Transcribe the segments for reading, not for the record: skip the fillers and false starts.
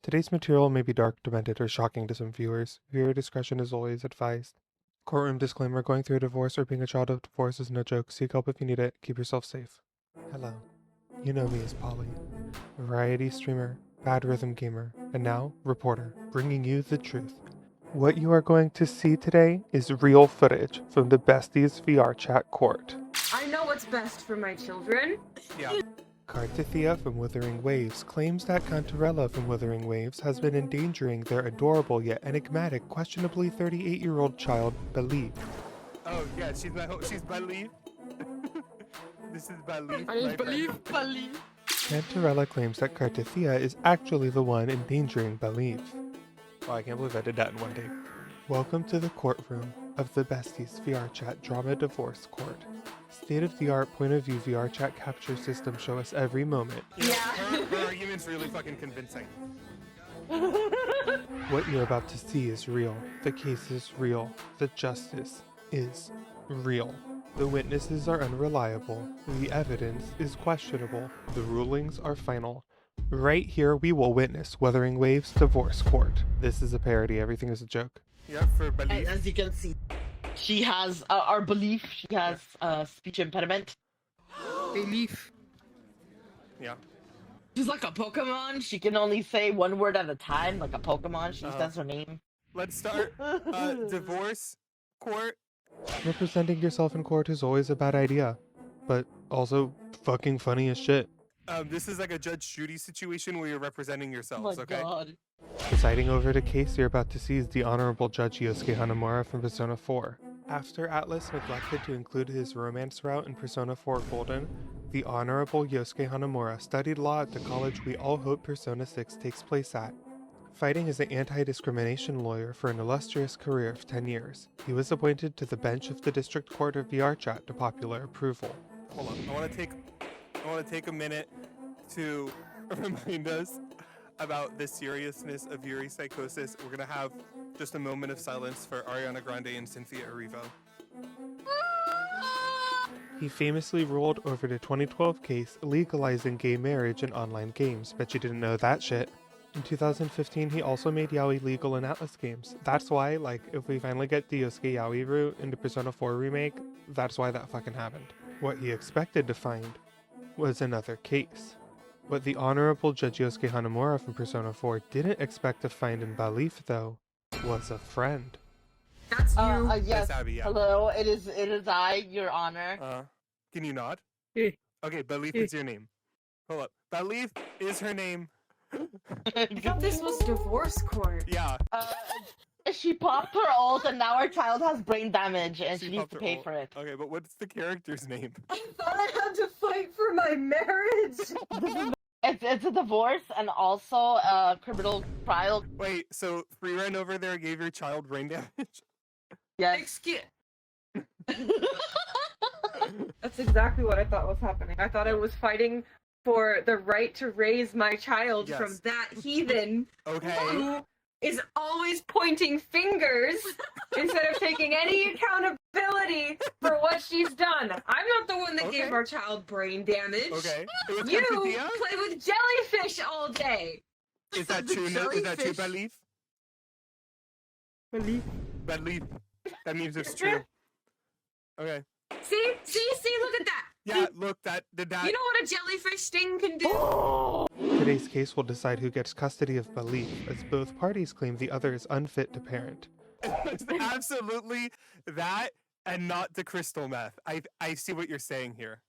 Today's material may be dark, demented, or shocking to some viewers. Viewer discretion is always advised. Courtroom disclaimer: going through a divorce or being a child of divorce is no joke. Seek help if you need it. Keep yourself safe. Hello. You know me as Polly, variety streamer, bad rhythm gamer, and now reporter, bringing you the truth. What you are going to see today is real footage from the Besties VR chat court. I know what's best for my children. Yeah. Cartithia from Wuthering Waves claims that Cantarella from Wuthering Waves has been endangering their adorable yet enigmatic, questionably 38-year-old child, Believe. Oh yeah, she's Believe. This is Believe. I my believe. Cantarella claims that Cartithia is actually the one endangering Believe. Oh, I can't believe I did that in one day. Welcome to the courtroom of the Besties VR Chat Drama Divorce Court. State-of-the-art point-of-view VR chat capture system show us every moment. You know, Yeah. her argument's really fucking convincing. What you're about to see is real. The case is real. The justice is real. The witnesses are unreliable. The evidence is questionable. The rulings are final. Right here, we will witness Wuthering Waves Divorce Court. This is a parody. Everything is a joke. Yeah, for Believe. As you can see, she has our belief. She has speech impediment. Belief. Yeah. She's like a Pokemon. She can only say one word at a time, like a Pokemon. She Uh-huh. says her name. Let's start. Divorce court. Representing yourself in court is always a bad idea, but also fucking funny as shit. This is like a Judge Judy situation where you're representing Oh yourselves. my Okay. god. Presiding over the case you're about to see is the Honorable Judge Yosuke Hanamura from Persona 4. After Atlas neglected to include his romance route in Persona 4 Golden, the Honorable Yosuke Hanamura studied law at the college we all hope Persona 6 takes place at. Fighting as an anti-discrimination lawyer for an illustrious career of 10 years, he was appointed to the bench of the District Court of VR Chat to popular approval. Hold on. I want to take a minute to remind us about the seriousness of Yuri psychosis. We're gonna have just a moment of silence for Ariana Grande and Cynthia Erivo. He famously ruled over the 2012 case legalizing gay marriage in online games. Bet you didn't know that shit. In 2015, he also made yaoi legal in Atlas games. That's why, like, if we finally get the Yosuke yaoi route in the Persona 4 remake, that's why that fucking happened. What he expected to find was another case. What the Honorable Judge Yosuke Hanamura from Persona 4 didn't expect to find in Belief, though, was a friend. That's you. Yes. That's Abby, yeah. Hello. It is I, Your Honor. Can you nod? Eh. Okay, Belief is your name. Hold up. Belief is her name. I thought this was divorce court. Yeah. She popped her ult, and now our child has brain damage, and she needs popped to her pay ult. for it. Okay, but what's the character's name? I thought I had to fight for my marriage. It's a divorce and also a criminal trial. Wait, so Freerun over there gave your child brain damage? Yes. Excuse. That's exactly what I thought was happening. I thought I was fighting for the right to raise my child Yes. from that heathen Okay. who is always pointing fingers instead of taking any accountability for what she's done. I'm not the one that Okay. gave our child brain damage. Okay. It was You Cynthia? play with jellyfish all day. Is that The true? No, is that true, jellyfish. Belief? Belief. That means it's true. Okay. See, look at that. Yeah, look, that did that. You know what a jellyfish sting can do? Today's case will decide who gets custody of Belief, as both parties claim the other is unfit to parent. It's absolutely that and not the crystal meth. I see what you're saying here.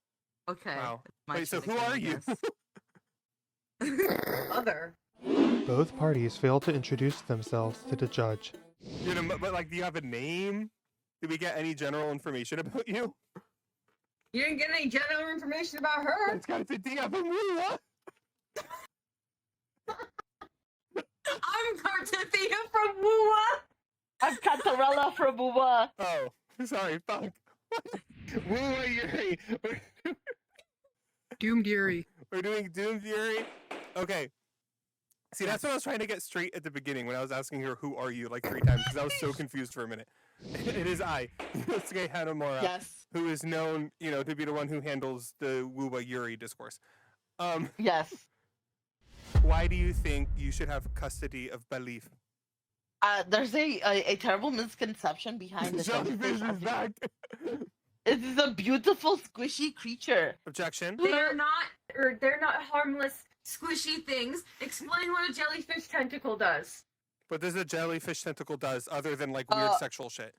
Okay. Wow. My Wait, so choice, who I are you? guess. Mother. Both parties fail to introduce themselves to the judge. You know, but like, do you have a name? Did we get any general information about you? You didn't get any general information about her. It's got a Dia from Wua. I'm Cartithia from Wua. I'm Cantarella from Booba. Oh, sorry, fuck. Wua Yuri. Doomed Yuri. We're doing Doom Fury. Okay. See, that's what I was trying to get straight at the beginning when I was asking her, "Who are you?" like 3 times because I was so confused for a minute. It is I, Yosuke Hanamura, Yes. who is known, to be the one who handles the Wuwa Yuri discourse. Yes. Why do you think you should have custody of Belief? There's a terrible misconception behind the Jellyfish is back. It is a beautiful, squishy creature. Objection. They're not harmless, squishy things. Explain what a jellyfish tentacle does. What does a jellyfish tentacle does other than like weird sexual shit?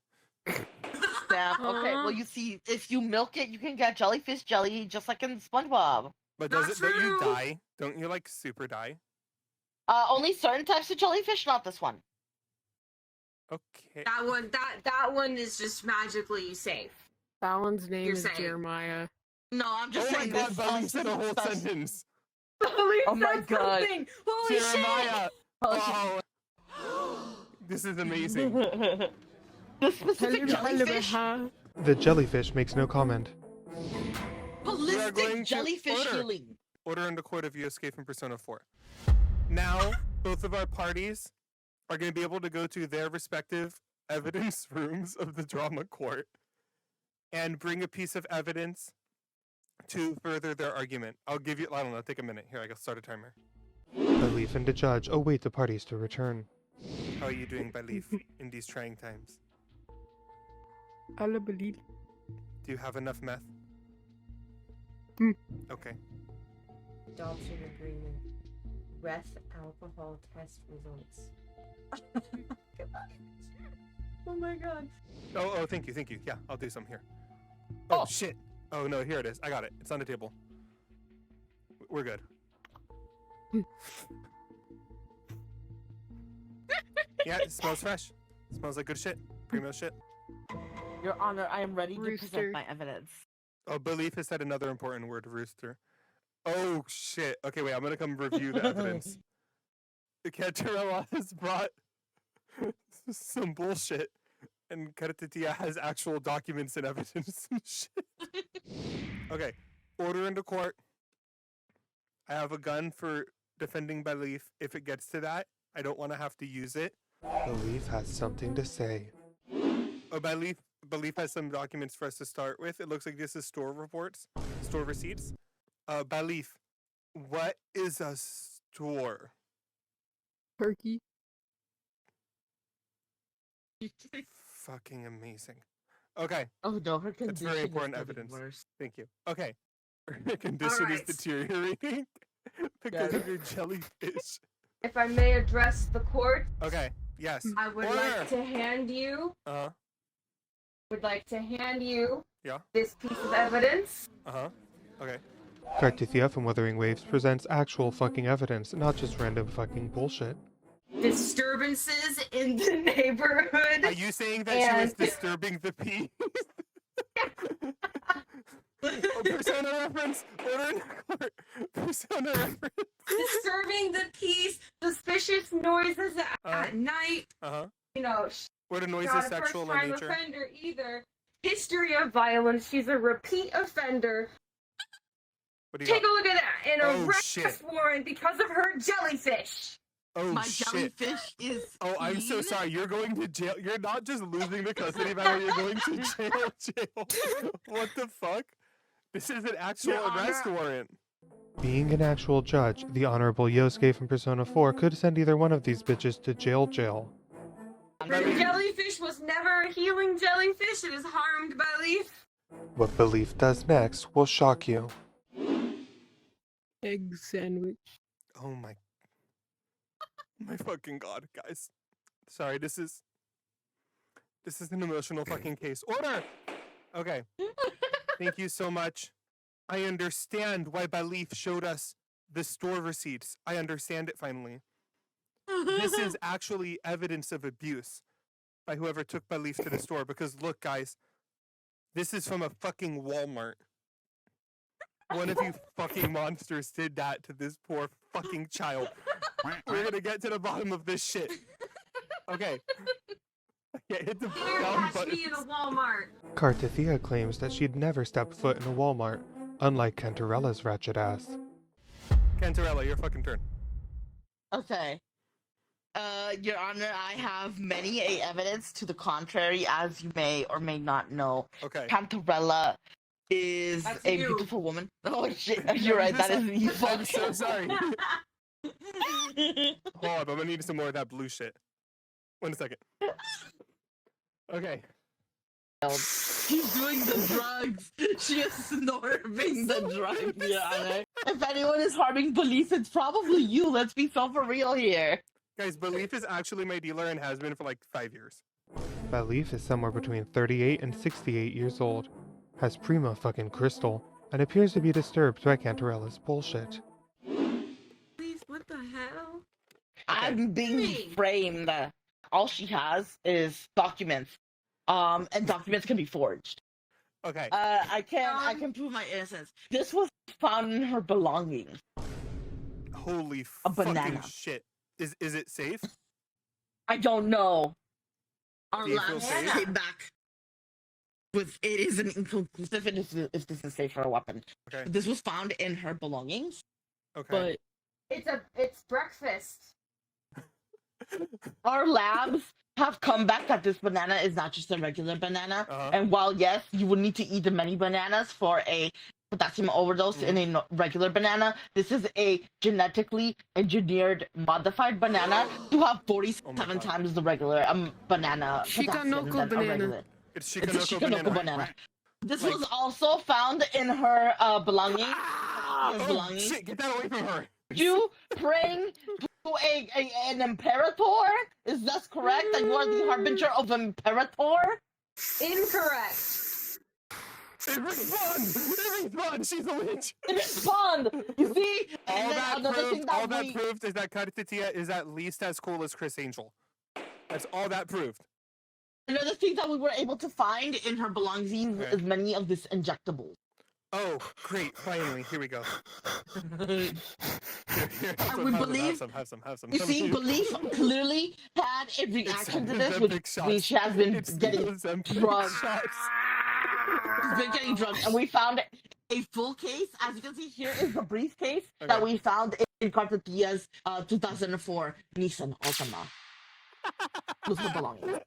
Damn. Okay. Well, you see, if you milk it, you can get jellyfish jelly, just like in SpongeBob. But Not don't you true. die? Don't you like super die? Only certain types of jellyfish, not this one. Okay. That one is just magically safe. That one's name You're is saying. Jeremiah. No, I'm just Oh my saying god, this Belief said a whole special- sentence. Oh my God. Holy shit! Jeremiah. Oh. This is amazing. The specific jellyfish. The jellyfish makes no comment. We are going Holistic to jellyfish order. healing. Order in the court of you escape from Persona 4. Now, both of our parties are going to be able to go to their respective evidence rooms of the drama court and bring a piece of evidence to further their argument. I'll give you, I don't know, take a minute. Here, I can start a timer. Belief and the judge await the parties to return. How are you doing, Belief, in these trying times? I believe. Do you have enough meth? Hmm. Okay. Adoption agreement. Breath alcohol test results. Oh my god. Oh, thank you. Yeah, I'll do some here. Oh, Oh. shit. Oh, no, here it is. I got it. It's on the table. We're good. Yeah, it smells fresh. Smells like good shit. Primo shit. Your Honor, I am ready to Rooster. present my evidence. Oh, Belief has said another important word, rooster. Oh, shit. Okay, wait, I'm gonna come review the evidence. The Cantarella has brought some bullshit, and Cartetia has actual documents and evidence and shit. Okay, order into court. I have a gun for defending Belief. If it gets to that, I don't want to have to use it. Belief has something to say. Oh, Belief has some documents for us to start with. It looks like this is store reports, store receipts. Belief, what is a store? Turkey. Fucking amazing. Okay, Oh no, her condition That's very is important getting evidence. worse. thank you. Okay, her condition is Alright. deteriorating because of your jellyfish. If I may address the court, Okay, yes. I would Order. like to hand you Uh-huh, Yeah. this piece of evidence. uh-huh. Okay. Cartithia from Wuthering Waves presents actual fucking evidence, not just random fucking bullshit. Disturbances in the neighborhood. Are you saying that she was And- disturbing the peace? Oh, Persona reference! Order in the court! Persona reference! Disturbing the peace, suspicious noises at night. Uh-huh. You know, Were the noises not a sexual in first-time nature? offender either. History of violence. She's a repeat offender. What do you Take got? a look at that. An Oh, arrest shit. warrant because of her jellyfish. Oh, My shit. jellyfish is. Oh, I'm so clean. sorry. You're going to jail. You're not just losing the custody battle, you're going to jail. What the fuck? This is an actual Your arrest Honor. warrant. Being an actual judge, the Honorable Yosuke from Persona 4 could send either one of these bitches to jail. The jellyfish was never a healing jellyfish. It is harmed by leaf. What Belief does next will shock you. Egg sandwich. Oh my fucking god, guys. Sorry, this is an emotional fucking case. Order! Okay. Thank you so much. I understand why Belief showed us the store receipts. I understand it finally. This is actually evidence of abuse by whoever took Belief to the store because look, guys, this is from a fucking Walmart. One of you fucking monsters did that to this poor fucking child. We're gonna get to the bottom of this shit. Okay. Yeah, hit the Here, down catch me in a buttons. Walmart. Cartithia claims that she'd never stepped foot in a Walmart, unlike Cantarella's wretched ass. Cantarella, your fucking turn. Okay. Your Honor, I have many evidence to the contrary, as you may or may not know. Okay. Cantarella is That's a you. beautiful woman. Oh shit, you're right, that is me. I'm so sorry. Hold up, I'm gonna need some more of that blue shit. 1 second. Okay. She's doing the drugs. She is snorting the drugs, Your Honor. If anyone is harming police, it's probably you. Let's be so for real here. Guys, Belief is actually my dealer and has been for like 5 years. Belief is somewhere between 38 and 68 years old, has primo fucking crystal, and appears to be disturbed by Cantarella's bullshit. Please, what the hell? I'm being Hey. framed. All she has is documents. And documents can be forged. Okay. I can prove my innocence. This was found in her belongings. Holy A fucking banana. shit. Is it safe? I don't know. Our Do you feel lab safe? came back with it isn't inconclusive if this is safe for a weapon. Okay. This was found in her belongings, Okay. but It's breakfast. our labs have come back that this banana is not just a regular banana. Uh-huh. And while yes, you would need to eat the many bananas for a potassium overdose in a regular banana, this is a genetically engineered modified banana to have 47 God. times the regular banana potassium Shikanoko than a banana. regular. It's It's a Shikanoko banana. This Like- was also found in her belongings. His Oh belongings. shit! Get that away from her. You praying to an imperator? Is that correct? That you are the harbinger of imperator? Incorrect. It respawned! She's a witch! Respond! You see? All And then that another proved, thing all that that we... proved is that Kartitia is at least as cool as Chris Angel. That's all that proved. Another thing that we were able to find in her belongings Okay. is many of this injectables. Oh, great! Finally, here we go. Here, have we some, believe- have some. You see, Belief clearly had a reaction to this, which she has been It's getting those Ozempic drugged. shots. She's been getting drunk, and we found a full case. As you can see, here is the briefcase Okay. that we found in Cartatia's 2004 Nissan Altima. With her belongings.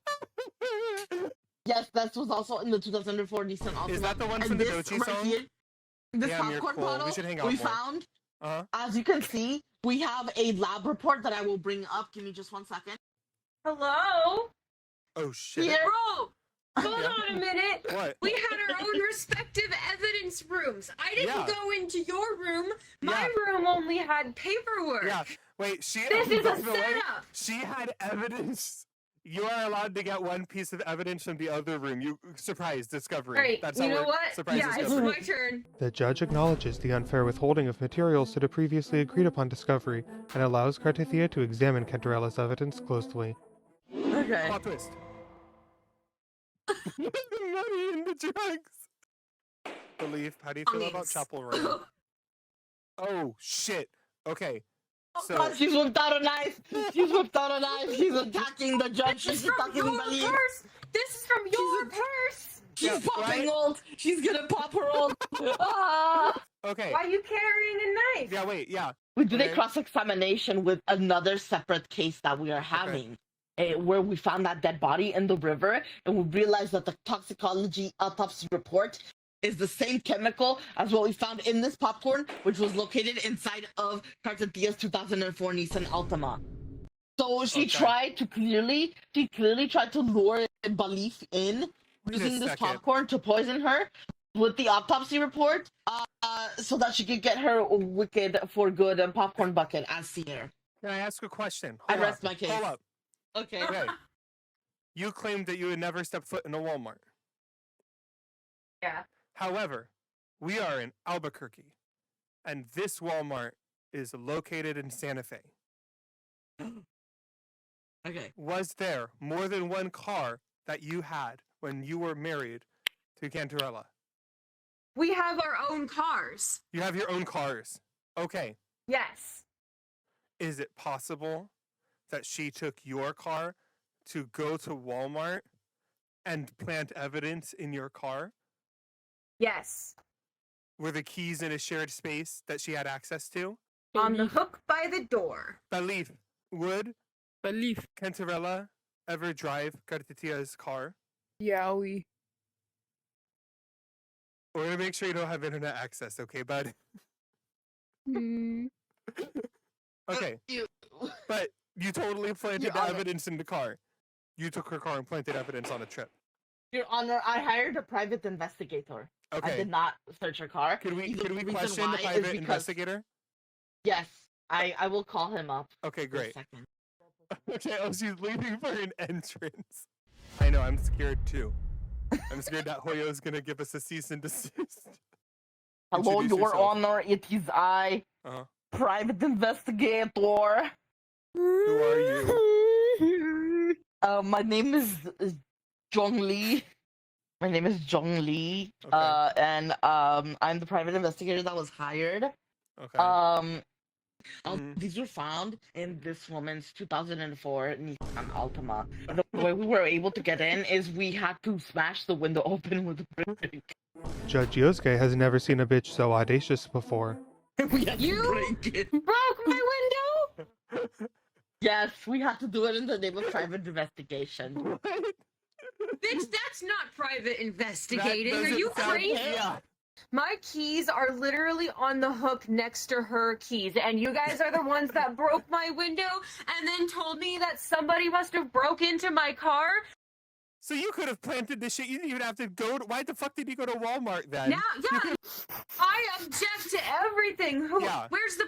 Yes, that was also in the 2004 Nissan Altima. Is that the one And from the this Dochi right song? here, this Damn, you're popcorn cool. We bottle should hang out we more. found, Uh-huh. as you can see, we have a lab report that I will bring up. Give me just 1 second. Hello? Oh shit! Here. Bro, hold Yeah. on a minute. What? We had our own respective evidence rooms. I didn't Yeah. go into your room. My Yeah. room only had paperwork. Yeah. Wait. This is by a the way, setup. she had evidence. You are allowed to get one piece of evidence from the other room. You surprise discovery. Great. That's You how know it- what? Surprise Yeah, it's discovery. my turn. The judge acknowledges the unfair withholding of materials to the previously agreed upon discovery and allows Cartithia to examine Cantarella's evidence closely. Okay. Plot twist. the money and the drugs. Belief. How do you feel about Onions. Chapel Royale? Oh shit. Okay. So God, she's whipped out a knife. She's whipped out a knife. She's attacking the judge. This is She's from attacking your Belief. purse. This is from your purse. She's Yeah, popping right? old. She's gonna pop her old. Ah! okay. Why are you carrying a knife? Yeah. Wait. Yeah. We did a Okay. cross-examination with another separate case that we are having, where we found that dead body in the river, and we realized that the toxicology autopsy report is the same chemical as what we found in this popcorn, which was located inside of Cartatia's 2004 Nissan Altima. So she Okay. tried to clearly tried to lure Belief in Wait a using this second. popcorn to poison her with the autopsy report, so that she could get her wicked for good and popcorn bucket as Seer. Can I ask a question? I Hold rest up. my case. Hold up. Okay. Okay. You claimed that you had never stepped foot in a Walmart. Yeah. However, we are in Albuquerque, and this Walmart is located in Santa Fe. Okay. Was there more than one car that you had when you were married to Cantarella? We have our own cars. You have your own cars. Okay. Yes. Is it possible that she took your car to go to Walmart and plant evidence in your car? Yes. Were the keys in a shared space that she had access to? On the hook by the door. Belief, would Belief. Cantarella ever drive Cartitia's car? Yowie. We're gonna make sure you don't have internet access, okay, bud? Hmm. Okay, You- but you totally planted Your the Honor. evidence in the car. You took her car and planted evidence on a trip. Your Honor, I hired a private investigator. I Okay. did not search her car. Could we The reason question the why is private because- investigator? Yes, I will call him up. Okay, for a great. second. Okay, oh, she's leaving for an entrance. I know, I'm scared too. I'm scared that Hoyo's gonna give us a cease and desist. Hello, Introduce Your yourself. Honor. It is I, Uh-huh. private investigator. Who are you? My name is Jong Lee. My name is Jong Lee. Okay. And I'm the private investigator that was hired. Okay. All Mhm. these were found in this woman's 2004 Nissan Altima. The way we were able to get in is we had to smash the window open with a brick. Judge Yosuke has never seen a bitch so audacious before. We had You- to break it. Broke my window. Yes, we had to do it in the name of private investigation. What? Bitch, that's not private investigating. Are doesn't you sound- crazy? Yeah. My keys are literally on the hook next to her keys, and you guys are the ones that broke my window and then told me that somebody must have broke into my car. So you could have planted this shit. You didn't even have to go. Why the fuck did you go to Walmart then? Now, yeah, I object to everything. Who? Yeah. Where's the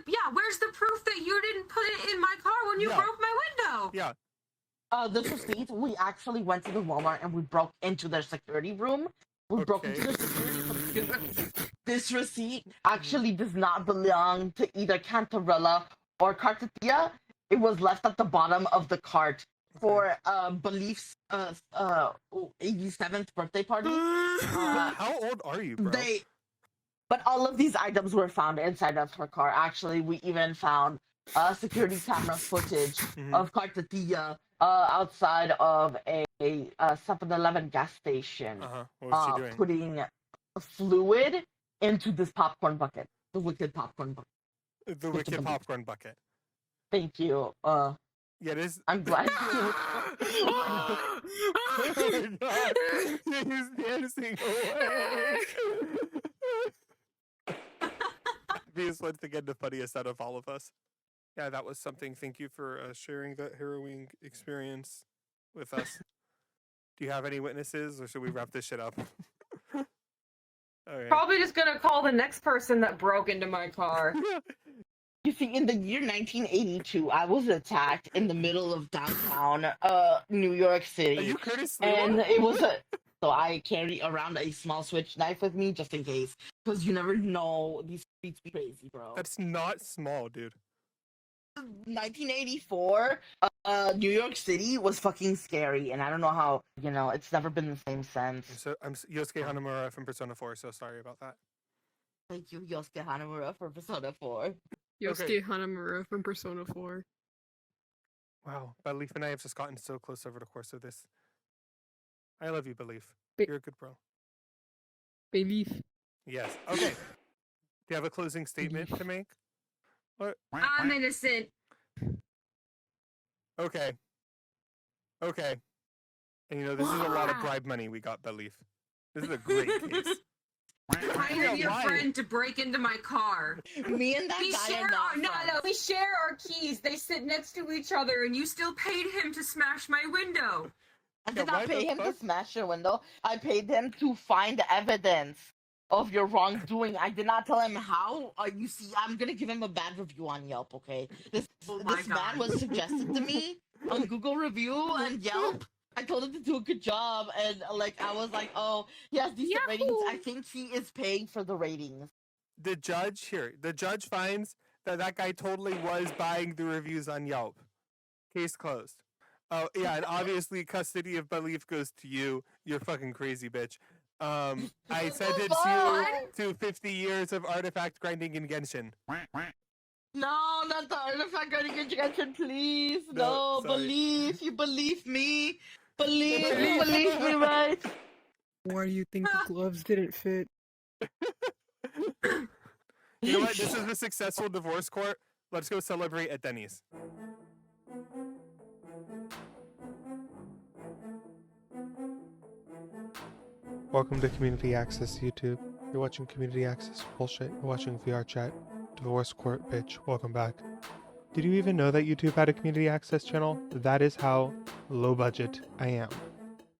proof that you didn't put it in my car when you Yeah. broke my window? Yeah. This receipt, we actually went to the Walmart and we broke into their security room. We broke into their security room. This receipt actually does not belong to either Cantarella or Cartatilla. It was left at the bottom of the cart for Belief's 87th birthday party. How old are you, bro? But all of these items were found inside of her car. Actually, we even found security camera footage Mhm. of Cartatilla outside of a 7-Eleven gas station, Uh-huh. What was she doing? putting fluid into this popcorn bucket, the wicked popcorn bucket. The wicked believe. popcorn bucket. Thank you. Yeah, this. I'm glad. Oh my god! He's dancing away. Beast once again the funniest out of all of us. Yeah, that was something. Thank you for sharing that harrowing experience with us. Do you have any witnesses, or should we wrap this shit up? Okay. Probably just gonna call the next person that broke into my car. You see, in the year 1982, I was attacked in the middle of downtown New York City. Are you Curtis And Leroy? it was so I carry around a small switch knife with me just in case, because you never know, these streets be crazy, bro. That's not small, dude. 1984, New York City was fucking scary, and I don't know how, it's never been the same since. I'm Yosuke Hanamura from Persona 4, so sorry about that. Thank you, Yosuke Hanamura, for Persona 4. Yosuke Okay. Hanamura from Persona 4. Wow, Belief and I have just gotten so close over the course of this. I love you, Belief. Ba- You're a good bro. Belief. Yes. Okay. Do you have a closing statement to make? What? I'm innocent. Okay. Okay. And this is a lot of bribe money we got, Belief. This is a great case. Hired your Why? friend to break into my car. Me and that We guy share are not our, no, friends. no, we share our keys. They sit next to each other, and you still paid him to smash my window. I Yeah, did why not the pay him to fuck? smash your window. I paid him to find evidence of your wrongdoing. I did not tell him how. You see, I'm gonna give him a bad review on Yelp. Okay, this Oh my this man God. was suggested to me on Google Review and Yelp. I told him to do a good job, and I was like, oh, he has decent ratings. I think he is paying for the ratings. The judge finds that guy totally was buying the reviews on Yelp. Case closed. Oh, yeah, and obviously custody of Belief goes to you. You're fucking crazy, bitch. I sentence you to 50 years of artifact grinding in Genshin. No, not the artifact getting injection, please. No, No, sorry. believe. You believe me. Believe me, right? Why do you think the gloves didn't fit? You know what? This is a successful divorce court. Let's go celebrate at Denny's. Welcome to Community Access YouTube. You're watching Community Access bullshit. You're watching VR chat. Divorce court, bitch. Welcome back. Did you even know that YouTube had a community access channel? That is how low budget I am.